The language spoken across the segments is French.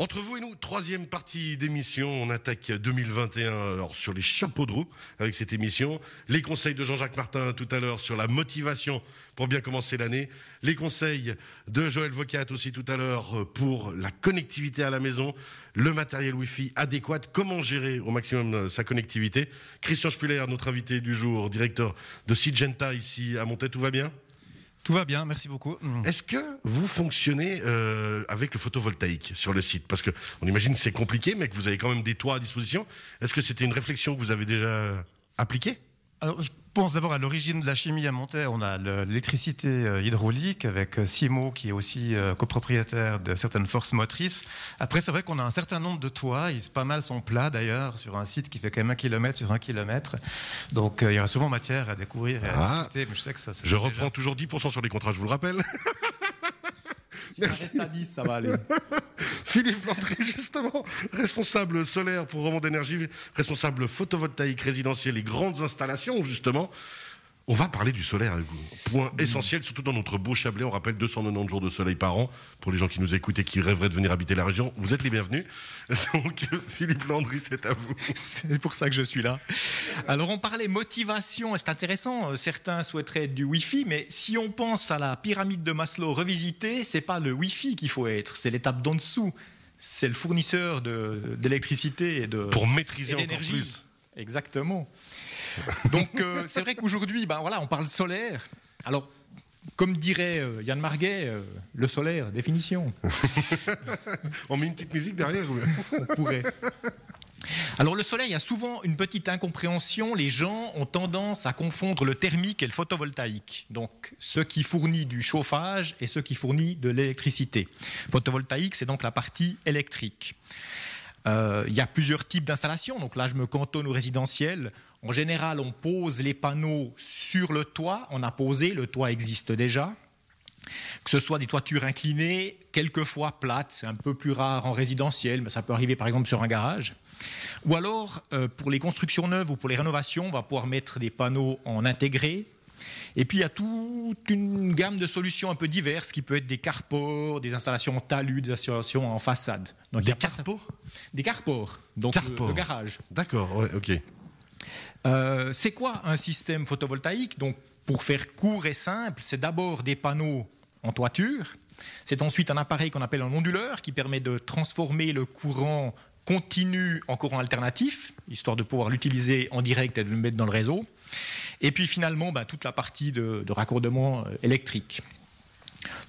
Entre vous et nous, troisième partie d'émission, on attaque 2021 alors, sur les chapeaux de roue avec cette émission. Les conseils de Jean-Jacques Martin tout à l'heure sur la motivation pour bien commencer l'année. Les conseils de Joël Vocat aussi tout à l'heure pour la connectivité à la maison, le matériel Wi-Fi adéquat, comment gérer au maximum sa connectivité. Christian Spuller, notre invité du jour, directeur de Syngenta ici à Montaix, tout va bien ? Tout va bien, merci beaucoup. Est-ce que vous fonctionnez avec le photovoltaïque sur le site ? Parce que on imagine que c'est compliqué, mais que vous avez quand même des toits à disposition. Est-ce que c'était une réflexion que vous avez déjà appliquée ? Alors, je pense d'abord à l'origine de la chimie à Montaix. On a l'électricité hydraulique avec Simo qui est aussi copropriétaire de certaines forces motrices. Après, c'est vrai qu'on a un certain nombre de toits. Pas mal sont plats d'ailleurs sur un site qui fait quand même 1 kilomètre sur 1 kilomètre. Donc, il y aura souvent matière à découvrir et à discuter. Mais je sais que ça se Je reprends toujours 10% sur les contrats, je vous le rappelle. Si ça reste à 10, ça va aller. Philippe Landry, justement, responsable solaire pour Romand d'énergie, responsable photovoltaïque résidentiel et grandes installations, justement. On va parler du solaire, point essentiel, surtout dans notre beau Chablais. On rappelle 290 jours de soleil par an. Pour les gens qui nous écoutent et qui rêveraient de venir habiter la région, vous êtes les bienvenus. Donc, Philippe Landry, c'est à vous. C'est pour ça que je suis là. Alors, on parlait motivation, et c'est intéressant. Certains souhaiteraient du Wi-Fi, mais si on pense à la pyramide de Maslow revisitée, c'est pas le Wi-Fi qu'il faut être, c'est l'étape d'en dessous. C'est le fournisseur d'électricité et de pour maîtriser encore d'énergie. Plus. Exactement. Donc c'est vrai qu'aujourd'hui, on parle solaire. Alors, comme dirait Yann Marguet, le solaire, définition. On met une petite musique derrière. On pourrait. Alors le solaire, il y a souvent une petite incompréhension. Les gens ont tendance à confondre le thermique et le photovoltaïque. Donc ce qui fournit du chauffage et ce qui fournit de l'électricité. Photovoltaïque, c'est donc la partie électrique. Il y a plusieurs types d'installations. Donc là, je me cantonne au résidentiel. En général, on pose les panneaux sur le toit. On a posé, le toit existe déjà. Que ce soit des toitures inclinées, quelquefois plates, c'est un peu plus rare en résidentiel, mais ça peut arriver par exemple sur un garage. Ou alors, pour les constructions neuves ou pour les rénovations, on va pouvoir mettre des panneaux en intégré. Et puis il y a toute une gamme de solutions un peu diverses qui peut être des carports, des installations en talus, des installations en façade. Donc, des carports ? Des carports, donc le garage. D'accord, ouais, ok. C'est quoi un système photovoltaïque ? Donc, pour faire court et simple, c'est d'abord des panneaux en toiture. C'est ensuite un appareil qu'on appelle un onduleur qui permet de transformer le courant continu en courant alternatif, histoire de pouvoir l'utiliser en direct et de le mettre dans le réseau. Et puis finalement, toute la partie de raccordement électrique.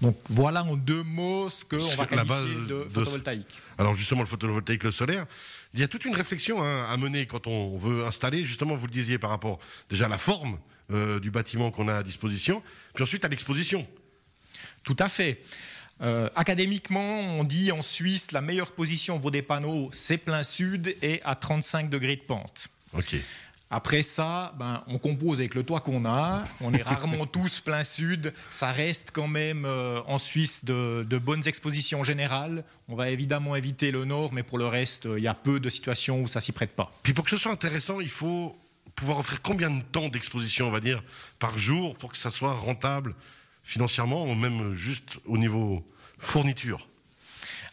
Donc voilà en 2 mots ce qu'on va qualifier de photovoltaïque. Alors justement, le photovoltaïque, le solaire, il y a toute une réflexion à mener quand on veut installer, justement, vous le disiez, par rapport déjà à la forme du bâtiment qu'on a à disposition, puis ensuite à l'exposition. Tout à fait. Académiquement, on dit en Suisse, la meilleure position pour des panneaux, c'est plein sud et à 35 degrés de pente. Ok. Après ça, on compose avec le toit qu'on a. On est rarement tous plein sud. Ça reste quand même en Suisse de bonnes expositions générales. On va évidemment éviter le nord, mais pour le reste, il y a peu de situations où ça s'y prête pas. Puis pour que ce soit intéressant, il faut pouvoir offrir combien de temps d'exposition, on va dire, par jour pour que ça soit rentable financièrement ou même juste au niveau fourniture?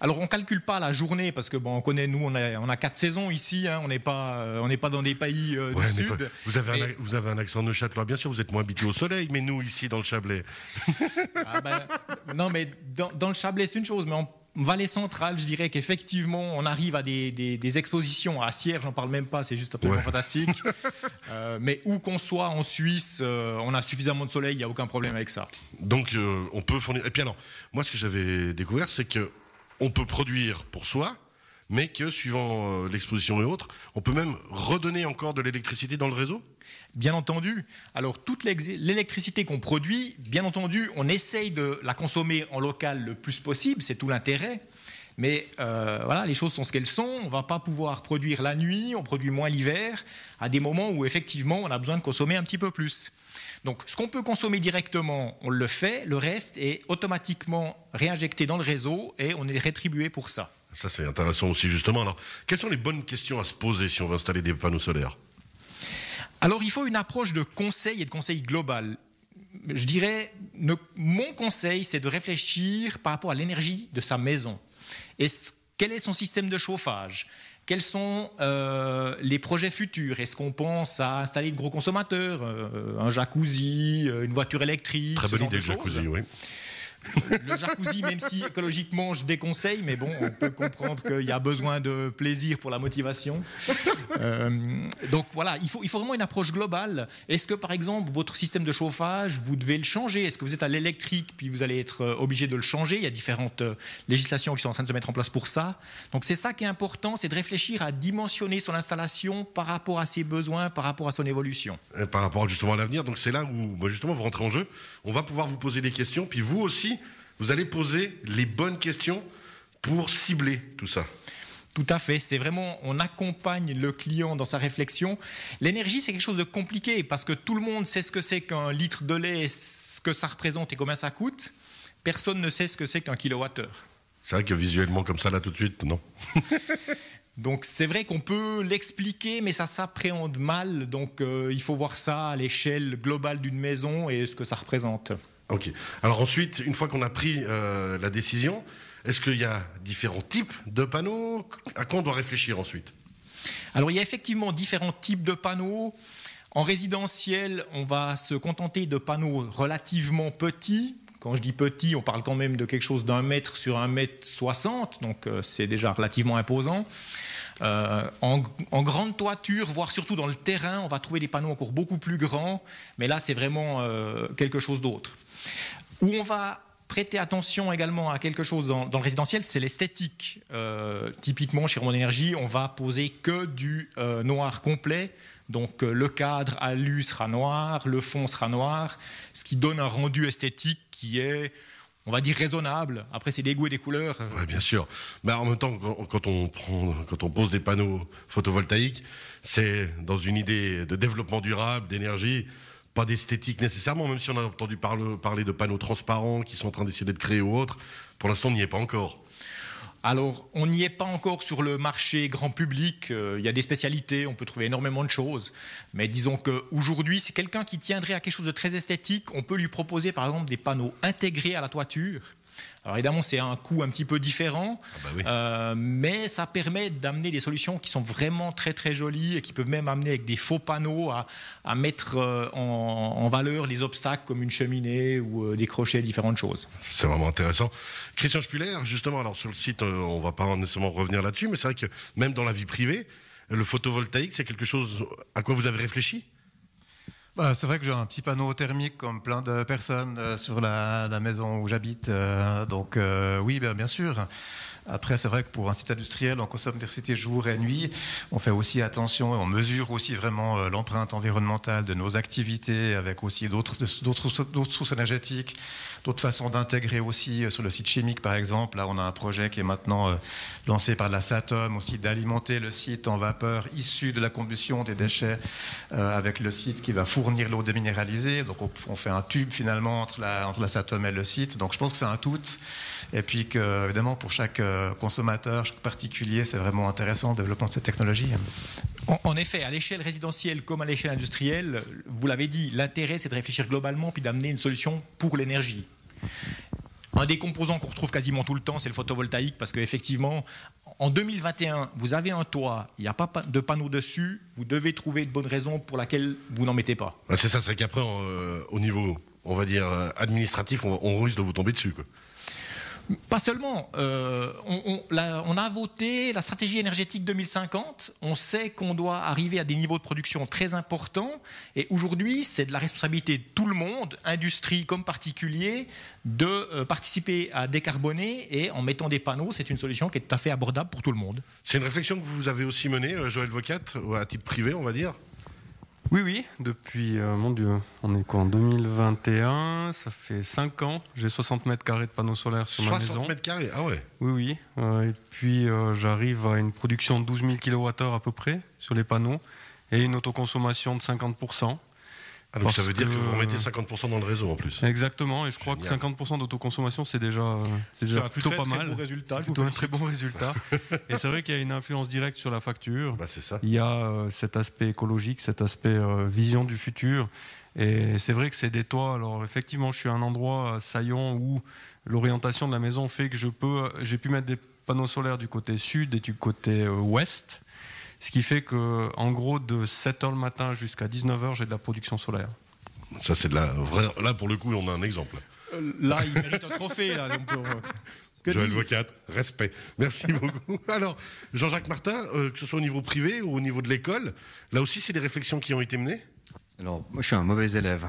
Alors on calcule pas la journée parce que on connaît, nous on a 4 saisons ici, hein, on n'est pas dans des pays du sud. Vous avez un accent neuchâtelois, bien sûr, vous êtes moins habitué au soleil, mais nous ici dans le Chablais. Non, mais dans le Chablais c'est une chose, mais en Vallée centrale, je dirais qu'effectivement on arrive à des expositions à Sierre, j'en parle même pas, c'est juste absolument fantastique. Mais où qu'on soit en Suisse, on a suffisamment de soleil, il y a aucun problème avec ça. Donc on peut fournir. Et puis alors, moi ce que j'avais découvert, c'est que on peut produire pour soi, mais que suivant l'exposition et autres, on peut même redonner encore de l'électricité dans le réseau ? Bien entendu. Alors toute l'électricité qu'on produit, bien entendu, on essaye de la consommer en local le plus possible, c'est tout l'intérêt. Mais voilà, les choses sont ce qu'elles sont. On ne va pas pouvoir produire la nuit, on produit moins l'hiver, à des moments où effectivement on a besoin de consommer un petit peu plus. Donc ce qu'on peut consommer directement, on le fait. Le reste est automatiquement réinjecté dans le réseau et on est rétribué pour ça. Ça c'est intéressant aussi justement. Alors, quelles sont les bonnes questions à se poser si on veut installer des panneaux solaires ? Alors il faut une approche de conseil et de conseil global. Je dirais, mon conseil, c'est de réfléchir par rapport à l'énergie de sa maison. Et quel est son système de chauffage? Quels sont les projets futurs? Est-ce qu'on pense à installer de gros consommateurs, un jacuzzi, une voiture électrique? Très bonne idée, le jacuzzi, oui. Le jacuzzi, même si écologiquement je déconseille, mais bon, on peut comprendre qu'il y a besoin de plaisir pour la motivation. Donc voilà, il faut vraiment une approche globale. Est-ce que par exemple votre système de chauffage, vous devez le changer? Est-ce que vous êtes à l'électrique puis vous allez être obligé de le changer? Il y a différentes législations qui sont en train de se mettre en place pour ça. Donc c'est ça qui est important, c'est de réfléchir à dimensionner son installation par rapport à ses besoins, par rapport à son évolution. Et par rapport justement à l'avenir, donc c'est là où justement vous rentrez en jeu. On va pouvoir vous poser des questions, puis vous aussi, vous allez poser les bonnes questions pour cibler tout ça. Tout à fait, c'est vraiment, on accompagne le client dans sa réflexion. L'énergie, c'est quelque chose de compliqué parce que tout le monde sait ce que c'est qu'un litre de lait, ce que ça représente et combien ça coûte. Personne ne sait ce que c'est qu'un kilowattheure. C'est vrai que visuellement, comme ça, là, tout de suite, non. Donc c'est vrai qu'on peut l'expliquer, mais ça s'appréhende mal. Donc il faut voir ça à l'échelle globale d'une maison et ce que ça représente. Ok. Alors ensuite, une fois qu'on a pris la décision, est-ce qu'il y a différents types de panneaux? À quoi on doit réfléchir ensuite? Alors il y a effectivement différents types de panneaux. En résidentiel, on va se contenter de panneaux relativement petits. Quand je dis petit, on parle quand même de quelque chose d'1 mètre sur 1,60 m, donc c'est déjà relativement imposant. En grande toiture, voire surtout dans le terrain, on va trouver des panneaux encore beaucoup plus grands, mais là c'est vraiment quelque chose d'autre. Où on va prêter attention également à quelque chose dans le résidentiel, c'est l'esthétique. Typiquement chez Romand Énergie, on va poser que du noir complet. Donc le cadre alu sera noir, le fond sera noir, ce qui donne un rendu esthétique qui est, on va dire, raisonnable. Après, c'est des goûts et des couleurs. Oui, bien sûr. Mais en même temps, quand on pose des panneaux photovoltaïques, c'est dans une idée de développement durable, d'énergie, pas d'esthétique nécessairement, même si on a entendu parler de panneaux transparents qui sont en train d'essayer d'être créés ou autres. Pour l'instant, on n'y est pas encore. Alors, on n'y est pas encore sur le marché grand public. Il y a des spécialités, on peut trouver énormément de choses. Mais disons qu'aujourd'hui, c'est quelqu'un qui tiendrait à quelque chose de très esthétique. On peut lui proposer, par exemple, des panneaux intégrés à la toiture. Alors évidemment, c'est un coût un petit peu différent, mais ça permet d'amener des solutions qui sont vraiment très très jolies et qui peuvent même amener avec des faux panneaux à mettre en valeur les obstacles comme une cheminée ou des crochets, différentes choses. C'est vraiment intéressant. Christian Spuller, justement, alors sur le site, on ne va pas nécessairement revenir là-dessus, mais c'est vrai que même dans la vie privée, le photovoltaïque, c'est quelque chose à quoi vous avez réfléchi ? C'est vrai que j'ai un petit panneau thermique comme plein de personnes sur la maison où j'habite. Donc oui, bien sûr. Après, c'est vrai que pour un site industriel, on consomme d'électricité jour et nuit. On fait aussi attention et on mesure aussi vraiment l'empreinte environnementale de nos activités avec aussi d'autres sources énergétiques, d'autres façons d'intégrer aussi sur le site chimique, par exemple. Là, on a un projet qui est maintenant lancé par la Satom aussi d'alimenter le site en vapeur issue de la combustion des déchets avec le site qui va fournir l'eau déminéralisée. Donc, on fait un tube finalement entre la Satom et le site. Donc, je pense que c'est un tout. Et puis que, évidemment, pour chaque consommateur, chaque particulier, c'est vraiment intéressant le développement de cette technologie. En effet, à l'échelle résidentielle comme à l'échelle industrielle, vous l'avez dit, l'intérêt c'est de réfléchir globalement puis d'amener une solution pour l'énergie. Un des composants qu'on retrouve quasiment tout le temps, c'est le photovoltaïque, parce qu'effectivement, en 2021, vous avez un toit, il n'y a pas de panneau dessus, vous devez trouver de bonnes raisons pour laquelle vous n'en mettez pas. C'est ça, c'est qu'après, au niveau, on va dire, administratif, on risque de vous tomber dessus, quoi. Pas seulement. On a voté la stratégie énergétique 2050. On sait qu'on doit arriver à des niveaux de production très importants. Et aujourd'hui, c'est de la responsabilité de tout le monde, industrie comme particulier, de participer à décarboner. Et en mettant des panneaux, c'est une solution qui est tout à fait abordable pour tout le monde. C'est une réflexion que vous avez aussi menée, Joël Vocat, à titre privé, on va dire ? Oui, depuis, mon Dieu, on est quoi en 2021, ça fait 5 ans, j'ai 60 mètres carrés de panneaux solaires sur ma maison. 60 mètres carrés, ah ouais. Oui, et puis j'arrive à une production de 12 000 kWh à peu près sur les panneaux et une autoconsommation de 50%. Ah, donc ça veut dire que vous remettez 50% dans le réseau en plus. Exactement, et je crois que 50% d'autoconsommation, c'est déjà plutôt pas mal. C'est plutôt un très bon résultat. Et c'est vrai qu'il y a une influence directe sur la facture. C'est ça. Il y a cet aspect écologique, cet aspect vision du futur. Et c'est vrai que c'est des toits. Alors effectivement, je suis à un endroit saillant où l'orientation de la maison fait que j'ai pu mettre des panneaux solaires du côté sud et du côté ouest. Ce qui fait que, en gros, de 7h le matin jusqu'à 19h, j'ai de la production solaire. Ça, c'est de la vraie... Là, pour le coup, on a un exemple. Là, il mérite un trophée. Là, donc, Joël Vocat, respect. Merci beaucoup. Alors, Jean-Jacques Martin, que ce soit au niveau privé ou au niveau de l'école, là aussi, c'est des réflexions qui ont été menées? Alors, moi, je suis un mauvais élève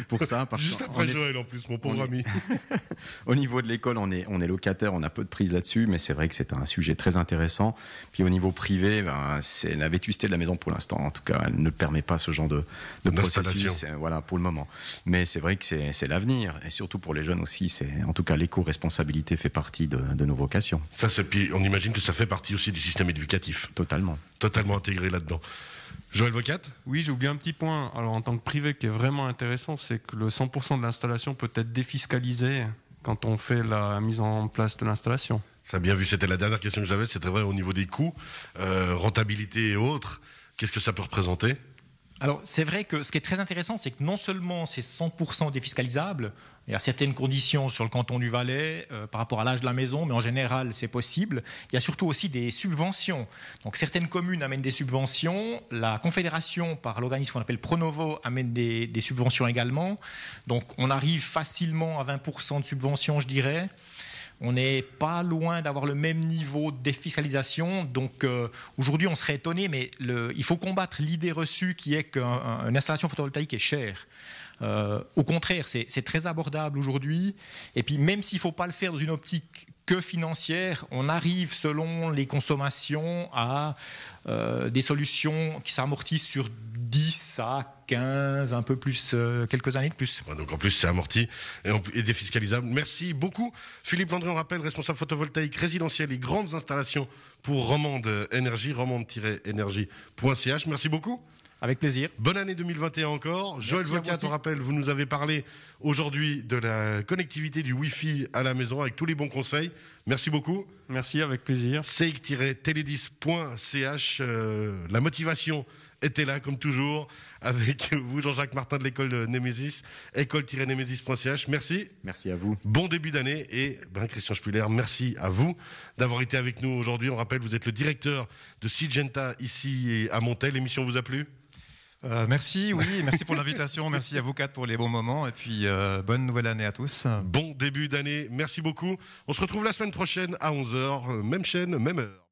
pour ça. Juste après Joël, en plus, mon pauvre ami. Au niveau de l'école, on est locataire, on a peu de prise là-dessus, mais c'est vrai que c'est un sujet très intéressant. Puis au niveau privé, c'est la vétusté de la maison pour l'instant. En tout cas, elle ne permet pas ce genre de processus, voilà, pour le moment. Mais c'est vrai que c'est l'avenir, et surtout pour les jeunes aussi. En tout cas, l'éco-responsabilité fait partie de nos vocations. Ça, puis on imagine que ça fait partie aussi du système éducatif. Totalement intégré là-dedans. Joël Vocat? Oui, j'ai oublié un petit point. Alors, en tant que privé, qui est vraiment intéressant, c'est que le 100% de l'installation peut être défiscalisé quand on fait la mise en place de l'installation. Ça a bien vu, c'était la dernière question que j'avais. C'était vrai au niveau des coûts, rentabilité et autres. Qu'est-ce que ça peut représenter? Alors, c'est vrai que ce qui est très intéressant, c'est que non seulement c'est 100% défiscalisable, il y a certaines conditions sur le canton du Valais par rapport à l'âge de la maison, mais en général, c'est possible. Il y a surtout aussi des subventions. Donc, certaines communes amènent des subventions. La Confédération, par l'organisme qu'on appelle Pronovo, amène des subventions également. Donc, on arrive facilement à 20% de subventions, je dirais. On n'est pas loin d'avoir le même niveau de défiscalisation. Donc aujourd'hui, on serait étonné, mais il faut combattre l'idée reçue qui est qu'une installation photovoltaïque est chère. Au contraire, c'est très abordable aujourd'hui. Et puis même s'il ne faut pas le faire dans une optique que financière, on arrive selon les consommations à des solutions qui s'amortissent sur 10 à 15, un peu plus, quelques années de plus. Ouais, donc en plus c'est amorti et défiscalisable. Merci beaucoup Philippe Landry, on rappelle, responsable photovoltaïque résidentiel et grandes installations pour Romande Énergie, romande-énergie.ch. Merci beaucoup. Avec plaisir. Bonne année 2021 encore. Joël Vocat, on rappelle, vous nous avez parlé aujourd'hui de la connectivité du Wi-Fi à la maison avec tous les bons conseils. Merci beaucoup. Merci, avec plaisir. CEIC-Télédis.ch. La motivation était là, comme toujours, avec vous, Jean-Jacques Martin de l'école Némésis, école-némésis.ch. Merci. Merci à vous. Bon début d'année et Christian Spuller, merci à vous d'avoir été avec nous aujourd'hui. On rappelle, vous êtes le directeur de Syngenta ici à Montel. L'émission vous a plu? Merci, oui, merci pour l'invitation, merci à vous quatre pour les bons moments et puis bonne nouvelle année à tous. Bon début d'année, merci beaucoup. On se retrouve la semaine prochaine à 11h, même chaîne, même heure.